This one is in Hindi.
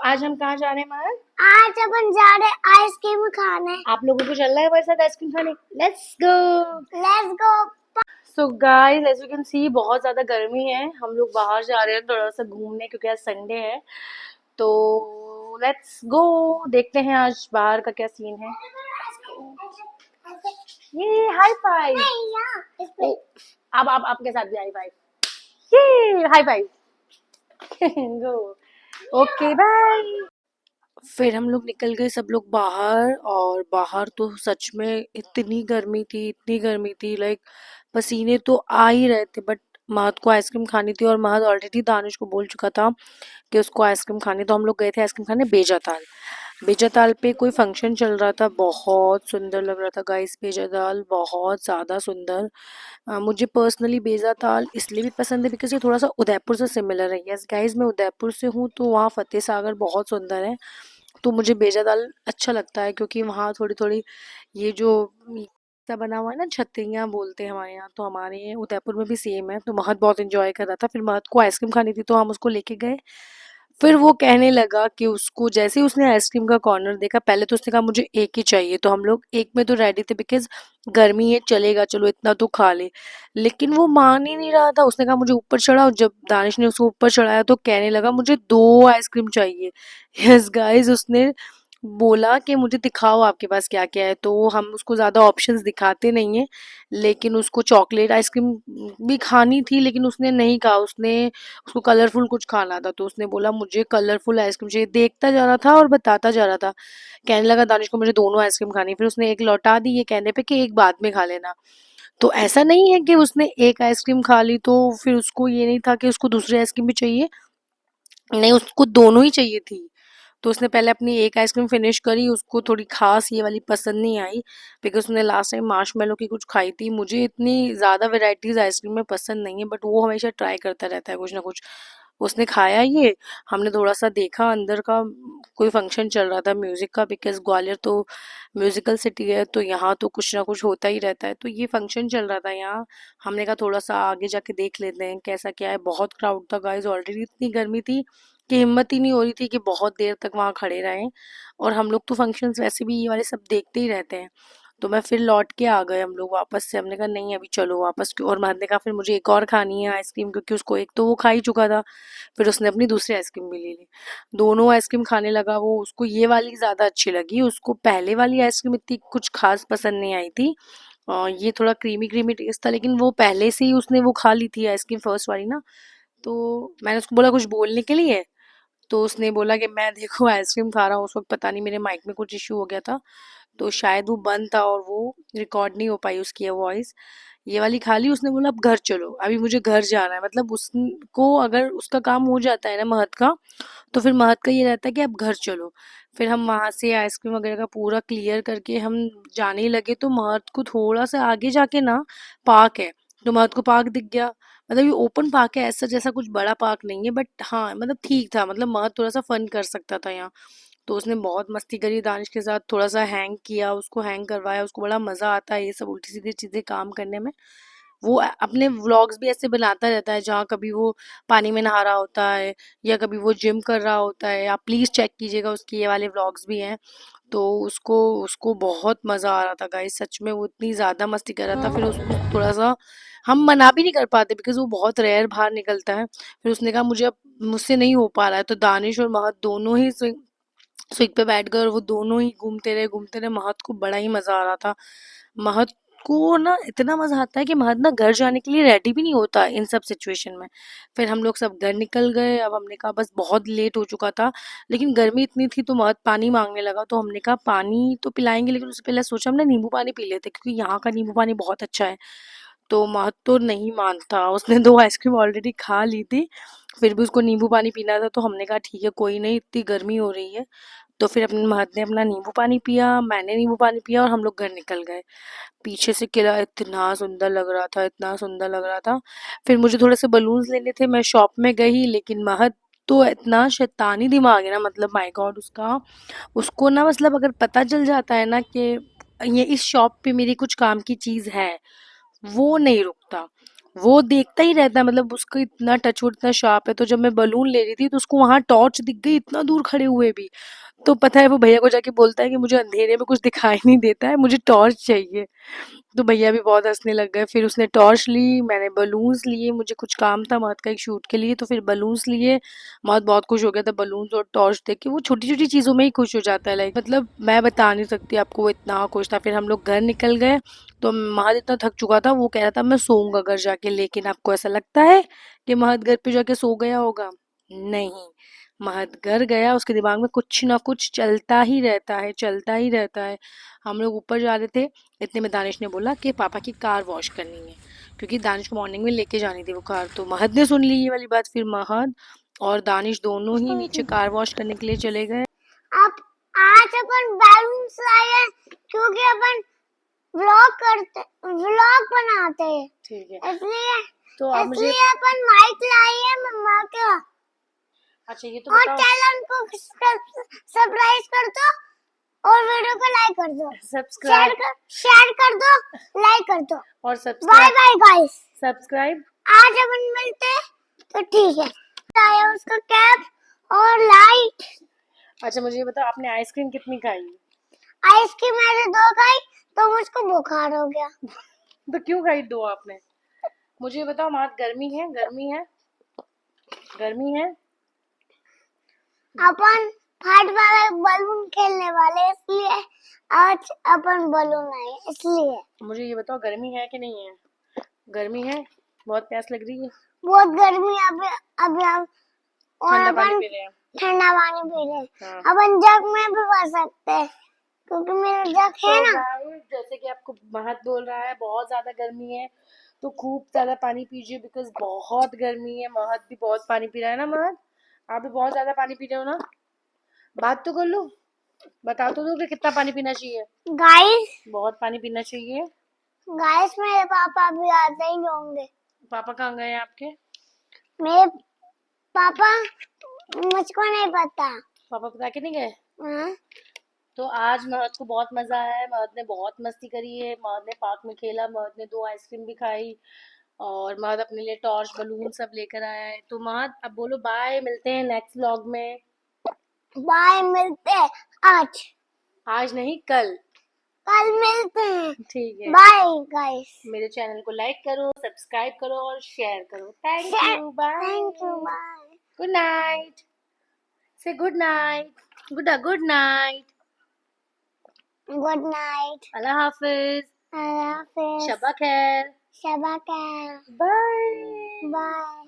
आज हम कहाँ जा रहे हैं महक? आज अपन जा रहे आइसक्रीम खाने। आप लोगों को चलना है हमारे साथ आइसक्रीम खाने? Let's go. Let's go. So guys, as you can see बहुत ज्यादा गर्मी है। हम लोग बाहर जा रहे हैं थोड़ा सा घूमने क्योंकि आज संडे है। तो लेट्स गो, देखते हैं आज बाहर का क्या सीन है। ये हाई फाइव। ओ, अब आप आपके साथ भी हाई फाइव। ये high five. Go. Okay bye. फिर हम लोग निकल गए सब लोग बाहर, और बाहर तो सच में इतनी गर्मी थी, लाइक पसीने तो आ ही रहे थे। बट महत को आइसक्रीम खानी थी, और महत ऑलरेडी दानिश को बोल चुका था कि उसको आइसक्रीम खानी। तो हम लोग गए थे आइसक्रीम खाने बेजाताल। बेजाताल पे कोई फंक्शन चल रहा था, बहुत सुंदर लग रहा था गाइस। बेजाताल बहुत ज़्यादा सुंदर। मुझे पर्सनली बेजाताल इसलिए भी पसंद है बिकॉज ये थोड़ा सा उदयपुर से सिमिलर है। यस गाइस, मैं उदयपुर से हूँ, तो वहाँ फतेह सागर बहुत सुंदर है। तो मुझे बेजाताल अच्छा लगता है क्योंकि वहाँ थोड़ी थोड़ी ये जो सा बना हुआ है ना, छतरियाँ बोलते हैं हमारे यहाँ, तो हमारे उदयपुर में भी सेम है। तो महत बहुत इंजॉय कर रहा था। फिर महत को आइसक्रीम खानी थी तो हम उसको लेके गए। फिर वो कहने लगा कि उसको जैसे ही उसने आइसक्रीम का कॉर्नर देखा, पहले तो उसने कहा मुझे एक ही चाहिए। तो हम लोग एक में तो रेडी थे बिकॉज गर्मी है, चलेगा चलो इतना तो खा ले। लेकिन वो मान ही नहीं रहा था, उसने कहा मुझे ऊपर चढ़ाओ। जब दानिश ने उसको ऊपर चढ़ाया तो कहने लगा मुझे दो आइसक्रीम चाहिए। यस गाइस, उसने बोला कि मुझे दिखाओ आपके पास क्या क्या है। तो हम उसको ज़्यादा ऑप्शंस दिखाते नहीं हैं, लेकिन उसको चॉकलेट आइसक्रीम भी खानी थी, लेकिन उसने नहीं कहा। उसको कलरफुल कुछ खाना था, तो उसने बोला मुझे कलरफुल आइसक्रीम चाहिए। देखता जा रहा था और बताता जा रहा था। कहने लगा दानिश को मुझे दोनों आइसक्रीम खानी। फिर उसने एक लौटा दी ये कहने पे कि एक बाद में खा लेना। तो ऐसा नहीं है कि उसने एक आइसक्रीम खा ली तो फिर उसको ये नहीं था कि उसको दूसरी आइसक्रीम भी चाहिए। नहीं, उसको दोनों ही चाहिए थी। तो उसने पहले अपनी एक आइसक्रीम फिनिश करी। उसको थोड़ी खास ये वाली पसंद नहीं आई बिकॉज उसने लास्ट टाइम मार्शमेलो की कुछ खाई थी। मुझे इतनी ज़्यादा वेराइटीज़ आइसक्रीम में पसंद नहीं है, बट वो हमेशा ट्राई करता रहता है कुछ ना कुछ। उसने खाया ये, हमने थोड़ा सा देखा अंदर का। कोई फंक्शन चल रहा था म्यूज़िक का, बिकॉज ग्वालियर तो म्यूज़िकल सिटी है, तो यहाँ तो कुछ ना कुछ होता ही रहता है। तो ये फंक्शन चल रहा था यहाँ। हमने कहा थोड़ा सा आगे जाके देख लेते हैं कैसा क्या है। बहुत क्राउड था गाइज, ऑलरेडी इतनी गर्मी थी कि हिम्मत ही नहीं हो रही थी कि बहुत देर तक वहाँ खड़े रहें। और हम लोग तो फंक्शंस वैसे भी ये वाले सब देखते ही रहते हैं। तो मैं फिर लौट के आ गए हम लोग वापस से। हमने कहा नहीं अभी चलो वापस। और महद ने कहा फिर मुझे एक और खानी है आइसक्रीम, क्योंकि उसको एक तो वो खा ही चुका था। फिर उसने अपनी दूसरी आइसक्रीम भी ले ली। दोनों आइसक्रीम खाने लगा वो। उसको ये वाली ज़्यादा अच्छी लगी, उसको पहले वाली आइसक्रीम इतनी कुछ खास पसंद नहीं आई थी। ये थोड़ा क्रीमी क्रीमी टेस्ट था, लेकिन वो पहले से ही उसने वो खा ली थी आइसक्रीम फर्स्ट वाली ना। तो मैंने उसको बोला कुछ बोलने के लिए, तो उसने बोला कि मैं देखो आइसक्रीम खा रहा हूँ। उस वक्त पता नहीं मेरे माइक में कुछ इशू हो गया था, तो शायद वो बंद था और वो रिकॉर्ड नहीं हो पाई उसकी वॉइस। ये वाली खा ली। उसने बोला अब घर चलो, अभी मुझे घर जाना है। मतलब उसको अगर उसका काम हो जाता है ना महत का, तो फिर महत का ये रहता है कि अब घर चलो। फिर हम वहाँ से आइसक्रीम वगैरह का पूरा क्लियर करके हम जाने लगे, तो महत को थोड़ा सा आगे जाके ना पार्क है। तो महत को पार्क दिख गया। मतलब ये ओपन पार्क है, ऐसा जैसा कुछ बड़ा पार्क नहीं है, बट हाँ मतलब ठीक था। मतलब महत थोड़ा सा फन कर सकता था यहाँ। तो उसने बहुत मस्ती करी दानिश के साथ, थोड़ा सा हैंग किया, उसको हैंग करवाया। उसको बड़ा मज़ा आता है ये सब उल्टी सीधी चीज़ें काम करने में। वो अपने व्लॉग्स भी ऐसे बनाता रहता है, जहाँ कभी वो पानी में नहा रहा होता है या कभी वो जिम कर रहा होता है। आप प्लीज़ चेक कीजिएगा, उसके ये वाले व्लॉग्स भी हैं। तो उसको उसको बहुत मज़ा आ रहा था गाइस, सच में वो इतनी ज़्यादा मस्ती कर रहा था। फिर उसको थोड़ा सा हम मना भी नहीं कर पाते बिकॉज वो बहुत रेयर बाहर निकलता है। फिर उसने कहा मुझे अब मुझसे नहीं हो पा रहा है। तो दानिश और महत दोनों ही स्विंग पे बैठ गए और वो दोनों ही घूमते रहे। महत को बड़ा ही मज़ा आ रहा था। महत को ना इतना मज़ा आता है कि महत ना घर जाने के लिए रेडी भी नहीं होता इन सब सिचुएशन में। फिर हम लोग सब घर निकल गए। अब हमने कहा बस बहुत लेट हो चुका था, लेकिन गर्मी इतनी थी तो महत पानी मांगने लगा। तो हमने कहा पानी तो पिलाएंगे, लेकिन उससे पहले सोचा हमने नींबू पानी पी लेते क्योंकि यहाँ का नींबू पानी बहुत अच्छा है। तो महत तो नहीं मानता, उसने दो आइसक्रीम ऑलरेडी खा ली थी, फिर भी उसको नींबू पानी पीना था। तो हमने कहा ठीक है कोई नहीं, इतनी गर्मी हो रही है। तो फिर अपने महत ने अपना नींबू पानी पिया, मैंने नींबू पानी पिया, और हम लोग घर निकल गए। पीछे से किला इतना सुंदर लग रहा था, इतना सुंदर लग रहा था। फिर मुझे थोड़े से बलून्स लेने थे, मैं शॉप में गई, लेकिन महत तो इतना शैतानी दिमाग है ना, मतलब माय गॉड उसका। उसको ना मतलब अगर पता चल जाता है ना कि ये इस शॉप पे मेरी कुछ काम की चीज़ है, वो नहीं रुकता। वो देखता ही रहता है, मतलब उसका इतना टचवुड इतना शार्प है। तो जब मैं बलून ले रही थी तो उसको वहां टॉर्च दिख गई इतना दूर खड़े हुए भी। तो पता है वो भैया को जाके बोलता है कि मुझे अंधेरे में कुछ दिखाई नहीं देता है, मुझे टॉर्च चाहिए। तो भैया भी बहुत हंसने लग गए। फिर उसने टॉर्च ली, मैंने बलून्स लिए, मुझे कुछ काम था महत का एक शूट के लिए, तो फिर बलून्स लिए। महत बहुत खुश हो गया था बलून्स और टॉर्च देख के। वो छोटी छोटी चीज़ों में ही खुश हो जाता है, लाइक मतलब मैं बता नहीं सकती आपको, वो इतना खुश था। फिर हम लोग घर निकल गए। तो महत इतना थक चुका था, वो कह रहा था मैं सोऊंगा घर जाके। लेकिन आपको ऐसा लगता है कि महत घर पे जाके सो गया होगा? नहीं, महत घर गया, उसके दिमाग में कुछ ना कुछ चलता ही रहता है, चलता ही रहता है। हम लोग ऊपर जा रहे थे, इतने में दानिश ने बोला कि पापा की कार वॉश करनी है, क्योंकि दानिश को मॉर्निंग में लेके जानी थी वो कार। तो महद ने सुन ली ये वाली बात। फिर महद और दानिश दोनों ही नीचे कार वॉश करने के लिए चले गए। अब आज अपन बैलून्स लाए हैं क्योंकि अपन व्लॉग बनाते हैं, ठीक है, इसलिए तो आप मुझे इसलिए अपन माइक लाए हैं मम्मा का। अच्छा ये तो और बताओ, चैनल को सब्सक्राइब कर दो और वीडियो को लाइक कर दो, सब्सक्राइब शेयर कर दो, लाइक कर दो। और bye subscribe bye guys. Subscribe आज अपन मिलते हैं, तो ठीक है। आया उसका कैप और लाइट। अच्छा मुझे ये बताओ, आपने आइसक्रीम कितनी खाई? आइसक्रीम मैंने 2 खाई तो मुझको बुखार हो गया। तो क्यों खाई 2 आपने? मुझे ये बताओ, वहाँ गर्मी है? गर्मी है? गर्मी है? अपन फाइट वाले बलून खेलने वाले, इसलिए आज अपन बलून आए इसलिए। मुझे ये बताओ, गर्मी है कि नहीं है? गर्मी है? बहुत प्यास लग रही है? बहुत गर्मी है अभी। अभी हम और ठंडा पानी अपन पी रहे हैं। ठंडा पानी पी रहे हैं। हाँ। अपन जग में भी पी सकते हैं क्योंकि मेरा जग है तो ना। गाइस, जैसे कि आपको महत बोल रहा है बहुत ज्यादा गर्मी है, तो खूब ज्यादा पानी पीजिए, बिकॉज बहुत गर्मी है। महत भी बहुत पानी पी रहा है ना? महत, आप भी बहुत ज्यादा पानी पी रहे हो ना? बात तो कर लो, बता तो दो कि कितना पानी पीना चाहिए। गाइस बहुत पानी पीना चाहिए। गाइस मेरे पापा भी आते ही होंगे। पापा कहाँ गए हैं आपके? मेरे पापा मुझको नहीं पता। पापा बता के नहीं गए? हाँ? तो आज महत को बहुत मजा आया है, महत ने बहुत मस्ती करी है, महत ने पार्क में खेला, महत ने 2 आइसक्रीम भी खाई, और महत अपने लिए टॉर्च बलून सब लेकर आया है। तो महत अब बोलो बाय, मिलते हैं नेक्स्ट व्लॉग में। बाय, मिलते हैं आज। आज नहीं, कल। कल मिलते हैं। ठीक है। Bye guys. मेरे चैनल को लाइक करो, सब्सक्राइब करो और शेयर करो। Thank you, thank you, bye. Bye. Good night. Say good night. Good night. Good night. अल्लाह हाफिज। अल्लाह हाफिज। शबा खैर। शबा खैर। बाय। बाय।